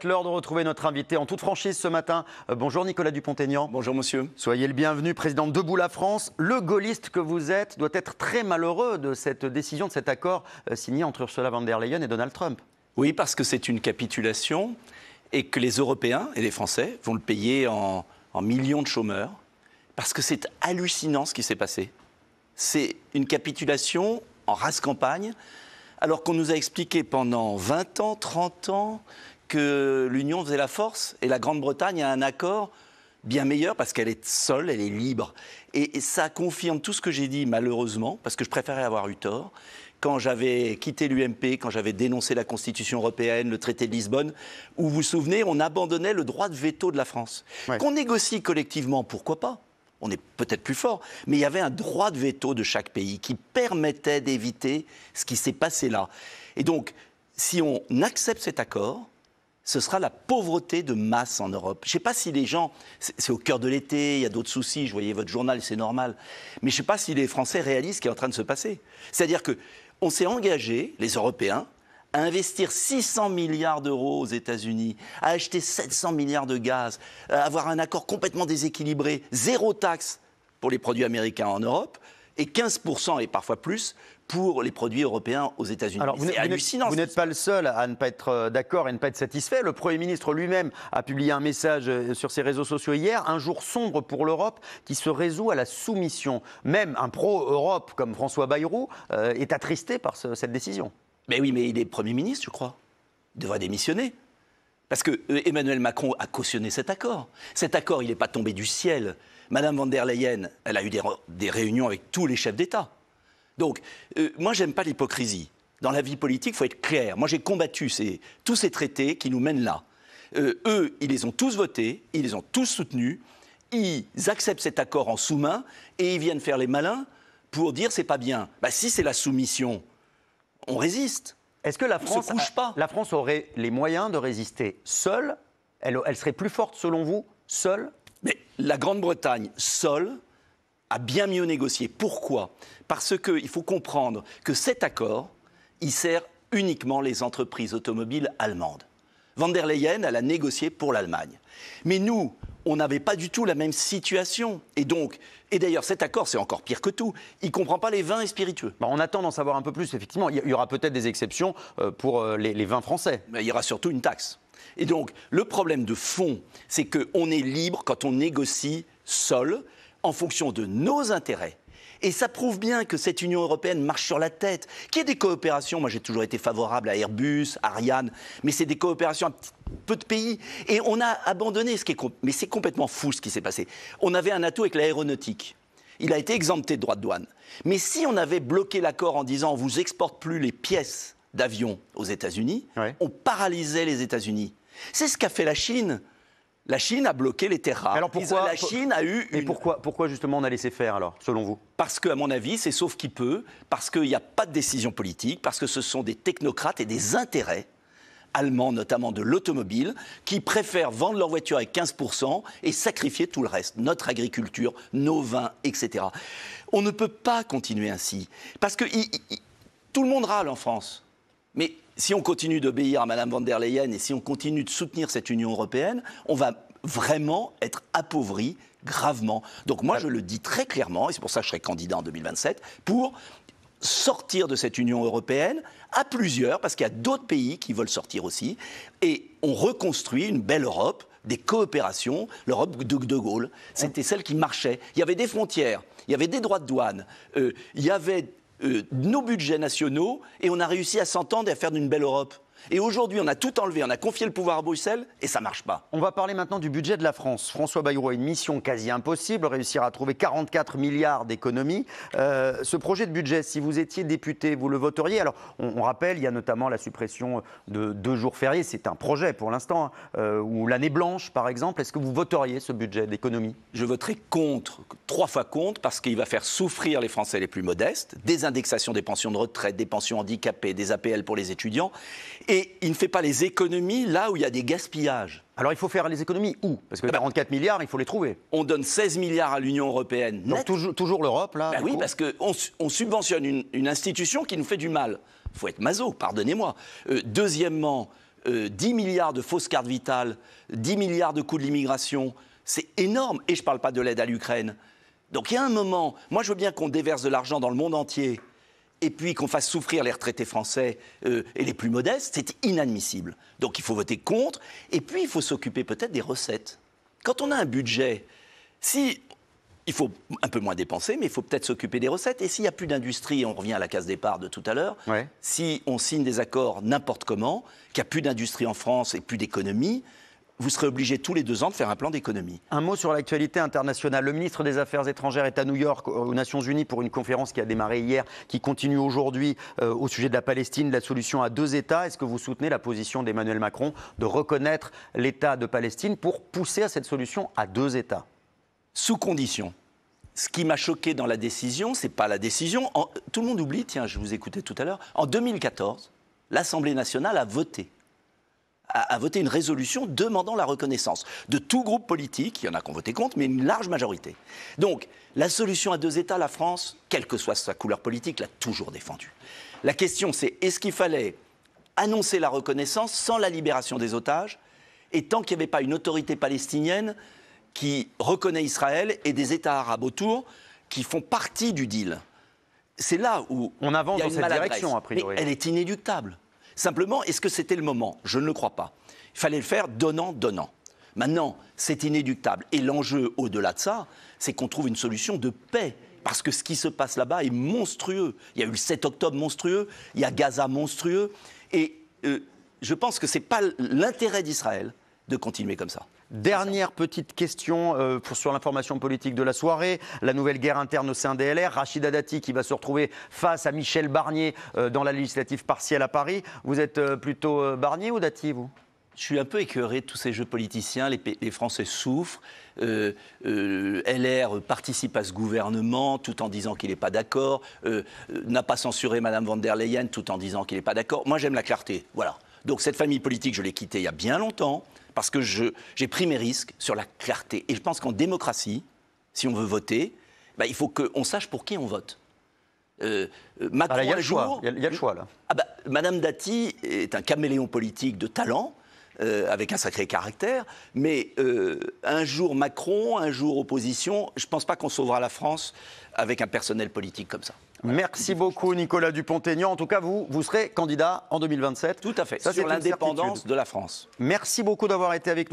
direct, l'heure de retrouver notre invité en toute franchise ce matin. Bonjour Nicolas Dupont-Aignan. Bonjour monsieur. Soyez le bienvenu, président de Debout la France. Le gaulliste que vous êtes doit être très malheureux de cette décision, de cet accord signé entre Ursula von der Leyen et Donald Trump. Oui, parce que c'est une capitulation et que les Européens et les Français vont le payer en millions de chômeurs. Parce que c'est hallucinant ce qui s'est passé. C'est une capitulation en rase campagne, alors qu'on nous a expliqué pendant 20 ans, 30 ans, que l'Union faisait la force et la Grande-Bretagne a un accord bien meilleur parce qu'elle est seule, elle est libre. Et ça confirme tout ce que j'ai dit, malheureusement, parce que je préférais avoir eu tort. Quand j'avais quitté l'UMP, quand j'avais dénoncé la Constitution européenne, le traité de Lisbonne, où vous vous souvenez, on abandonnait le droit de veto de la France. Ouais. Qu'on négocie collectivement, pourquoi pas ? On est peut-être plus fort, mais il y avait un droit de veto de chaque pays qui permettait d'éviter ce qui s'est passé là. Et donc, si on accepte cet accord, ce sera la pauvreté de masse en Europe. Je ne sais pas si les gens, c'est au cœur de l'été, il y a d'autres soucis, je voyais votre journal, c'est normal, mais je ne sais pas si les Français réalisent ce qui est en train de se passer. C'est-à-dire qu'on s'est engagé, les Européens, à investir 600 milliards d'euros aux États-Unis, à acheter 700 milliards de gaz, à avoir un accord complètement déséquilibré, zéro taxe pour les produits américains en Europe, et 15% et parfois plus pour les produits européens aux États-Unis. Alors, c'est hallucinant. Vous n'êtes pas le seul à ne pas être d'accord et ne pas être satisfait. Le Premier ministre lui-même a publié un message sur ses réseaux sociaux hier, un jour sombre pour l'Europe qui se résout à la soumission. Même un pro-Europe comme François Bayrou est attristé par cette décision. Mais oui, mais il est Premier ministre, je crois. Il devrait démissionner. Parce que Emmanuel Macron a cautionné cet accord. Cet accord, il n'est pas tombé du ciel. Madame von der Leyen, elle a eu des réunions avec tous les chefs d'État. Donc, moi, j'aime pas l'hypocrisie. Dans la vie politique, il faut être clair. Moi, j'ai combattu tous ces traités qui nous mènent là. Eux, ils les ont tous votés, ils les ont tous soutenus. Ils acceptent cet accord en sous-main et ils viennent faire les malins pour dire c'est pas bien. Bah, si c'est la soumission, on résiste. Est-ce que la France aurait les moyens de résister seule ? Elle serait plus forte selon vous, seule ? Mais la Grande-Bretagne, seule, a bien mieux négocié. Pourquoi ? Parce qu'il faut comprendre que cet accord, il sert uniquement les entreprises automobiles allemandes. Von der Leyen, elle a négocié pour l'Allemagne. Mais nous, on n'avait pas du tout la même situation. Et d'ailleurs, cet accord, c'est encore pire que tout. Il ne comprend pas les vins et spiritueux. On attend d'en savoir un peu plus, effectivement. Il y aura peut-être des exceptions pour les vins français. Mais il y aura surtout une taxe. Et donc, le problème de fond, c'est qu'on est libre quand on négocie seul, en fonction de nos intérêts. Et ça prouve bien que cette Union européenne marche sur la tête. Qu'il y ait des coopérations, moi j'ai toujours été favorable à Airbus, Ariane, mais c'est des coopérations à peu de pays. Et on a abandonné mais c'est complètement fou ce qui s'est passé. On avait un atout avec l'aéronautique. Il a été exempté de droits de douane. Mais si on avait bloqué l'accord en disant on ne vous exporte plus les pièces d'avion aux États-Unis, ouais, on paralysait les États-Unis. C'est ce qu'a fait la Chine. La Chine a bloqué les terres rares. Alors pourquoi, la Chine a eu une... pourquoi justement on a laissé faire alors, selon vous ? Parce qu'à mon avis, c'est sauf qui peut, parce qu'il n'y a pas de décision politique, parce que ce sont des technocrates et des intérêts allemands, notamment de l'automobile, qui préfèrent vendre leur voiture avec 15% et sacrifier tout le reste, notre agriculture, nos vins, etc. On ne peut pas continuer ainsi, parce que tout le monde râle en France. Mais si on continue d'obéir à Mme von der Leyen et si on continue de soutenir cette Union européenne, on va vraiment être appauvri gravement. Donc moi, je le dis très clairement, et c'est pour ça que je serai candidat en 2027, pour sortir de cette Union européenne à plusieurs, parce qu'il y a d'autres pays qui veulent sortir aussi, et on reconstruit une belle Europe, des coopérations, l'Europe de De Gaulle. C'était celle qui marchait. Il y avait des frontières, il y avait des droits de douane, il y avait... nos budgets nationaux et on a réussi à s'entendre et à faire d'une belle Europe. Et aujourd'hui, on a tout enlevé, on a confié le pouvoir à Bruxelles et ça ne marche pas. On va parler maintenant du budget de la France. François Bayrou a une mission quasi impossible, réussir à trouver 44 milliards d'économies. Ce projet de budget, si vous étiez député, vous le voteriez ? Alors, on rappelle, il y a notamment la suppression de 2 jours fériés. C'est un projet pour l'instant, ou l'année blanche, par exemple. Est-ce que vous voteriez ce budget d'économie ? Je voterai contre, 3 fois contre, parce qu'il va faire souffrir les Français les plus modestes, des indexations des pensions de retraite, des pensions handicapées, des APL pour les étudiants. Et il ne fait pas les économies là où il y a des gaspillages. Alors il faut faire les économies où ? Parce que 44 milliards, il faut les trouver. On donne 16 milliards à l'Union européenne. Donc toujours l'Europe, là ? Oui, parce qu'on subventionne une institution qui nous fait du mal. Il faut être maso, pardonnez-moi. Deuxièmement, 10 milliards de fausses cartes vitales, 10 milliards de coûts de l'immigration, c'est énorme. Et je ne parle pas de l'aide à l'Ukraine. Donc il y a un moment, moi je veux bien qu'on déverse de l'argent dans le monde entier et puis qu'on fasse souffrir les retraités français et les plus modestes, c'est inadmissible. Donc il faut voter contre et puis il faut s'occuper peut-être des recettes. Quand on a un budget, il faut un peu moins dépenser, mais il faut peut-être s'occuper des recettes. Et s'il n'y a plus d'industrie, on revient à la case départ de tout à l'heure, si on signe des accords n'importe comment, qu'il n'y a plus d'industrie en France et plus d'économie, vous serez obligés tous les 2 ans de faire un plan d'économie. Un mot sur l'actualité internationale. Le ministre des Affaires étrangères est à New York, aux Nations Unies, pour une conférence qui a démarré hier, qui continue aujourd'hui au sujet de la Palestine, de la solution à 2 États. Est-ce que vous soutenez la position d'Emmanuel Macron de reconnaître l'État de Palestine pour pousser à cette solution à 2 États ? Sous condition. Ce qui m'a choqué dans la décision, c'est pas la décision. Tout le monde oublie, tiens, je vous écoutais tout à l'heure, en 2014, l'Assemblée nationale a voté une résolution demandant la reconnaissance de tout groupe politique, il y en a qui ont voté contre, mais une large majorité. Donc, la solution à 2 États, la France, quelle que soit sa couleur politique, l'a toujours défendue. La question, c'est est-ce qu'il fallait annoncer la reconnaissance sans la libération des otages, et tant qu'il n'y avait pas une autorité palestinienne qui reconnaît Israël et des États arabes autour qui font partie du deal. C'est là où on avance il y a dans une cette maladresse. direction, a priori. Mais elle est inéluctable. Simplement, est-ce que c'était le moment ? Je ne le crois pas. Il fallait le faire donnant-donnant. Maintenant, c'est inéluctable. Et l'enjeu, au-delà de ça, c'est qu'on trouve une solution de paix. Parce que ce qui se passe là-bas est monstrueux. Il y a eu le 7 octobre monstrueux, il y a Gaza monstrueux. Et je pense que ce n'est pas l'intérêt d'Israël de continuer comme ça. Dernière petite question sur l'information politique de la soirée. La nouvelle guerre interne au sein des LR. Rachida Dati qui va se retrouver face à Michel Barnier dans la législative partielle à Paris. Vous êtes plutôt Barnier ou Dati, vous ? Je suis un peu écœuré de tous ces jeux politiciens. Les Français souffrent. LR participe à ce gouvernement tout en disant qu'il n'est pas d'accord. N'a pas censuré Mme von der Leyen tout en disant qu'il n'est pas d'accord. Moi, j'aime la clarté. Voilà. Donc cette famille politique, je l'ai quittée il y a bien longtemps. Parce que j'ai pris mes risques sur la clarté. Et je pense qu'en démocratie, si on veut voter, il faut qu'on sache pour qui on vote. Macron, il y a le choix, là. Madame Dati est un caméléon politique de talent, avec un sacré caractère. Mais un jour Macron, un jour opposition, je ne pense pas qu'on sauvera la France avec un personnel politique comme ça. Voilà. Merci beaucoup Nicolas Dupont-Aignan. En tout cas, vous serez candidat en 2027. Tout à fait, ça, sur l'indépendance de la France. Merci beaucoup d'avoir été avec nous.